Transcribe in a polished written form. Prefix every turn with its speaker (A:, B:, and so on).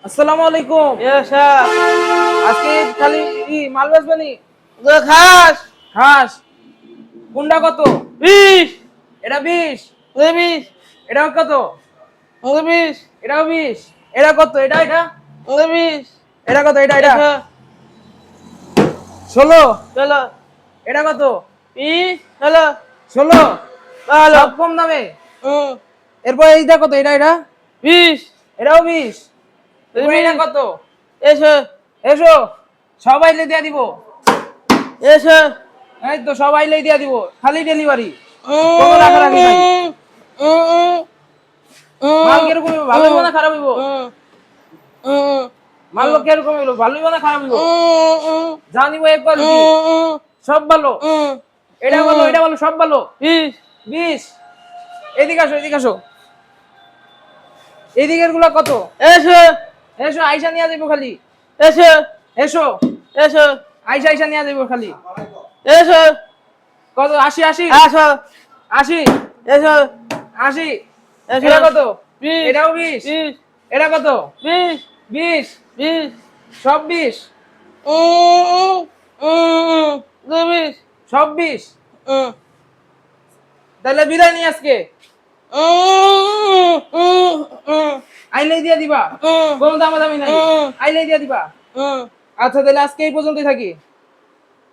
A: আসসালামু আলাইকুম। আজকে খালি মাল বেচবেনি?
B: খাস
A: ঘাস কোনটা কত?
B: 20
A: এটা 20।
B: 20
A: এটাও কত?
B: 20
A: এটাও 20। এটা কত? এটা
B: 20
A: এটা কত? এটা
B: এসো
A: 16।
B: চলো
A: এটা কত?
B: 20 চলো
A: 16।
B: চলো
A: সব কম দামে।
B: হুম
A: এরপর এইটা কত? এটা
B: 20
A: এটাও 20। এরপর এটা কত?
B: এসো
A: এসো, সবাই দিয়ে দিব।
B: এসো
A: এই তো সবাই দিয়ে দিব, খালি ডেলিভারি, কোনো রাখারাখি নাই। মাল কিরকম হইব? ভালো হইব না খারাপ হইব? মাল কিরকম হইব? ভালো হইব না খারাপ হইব? জানিব এক কোয়ালিটি, সব ভালো। এটা ভালো, এটা ভালো, সব ভালো। 20। এদিকে আসো, এদিকে আসো। এদিকের গুলা কত?
B: এসো
A: এসো, আইসা নিয়ে যাইবো খালি।
B: এসো
A: এসো,
B: এসো
A: আইসা আইসা নিয়ে যাইবো খালি।
B: এসো
A: কত? 80 80
B: আসো
A: 80
B: এসো
A: 80।
B: এসো
A: এটা কত?
B: 20
A: এটাও 20।
B: 20
A: এটা কত?
B: 20
A: 20।
B: 20
A: সব 20।
B: 20
A: সব 20। তাহলে বিদায় নি আজকে। আইলেই দিয়ে দিবা, কোনো দামাদামি নাই। আইলেই দিয়ে দিবা। আচ্ছা, তাহলে আজকে এই পর্যন্তই থাকি।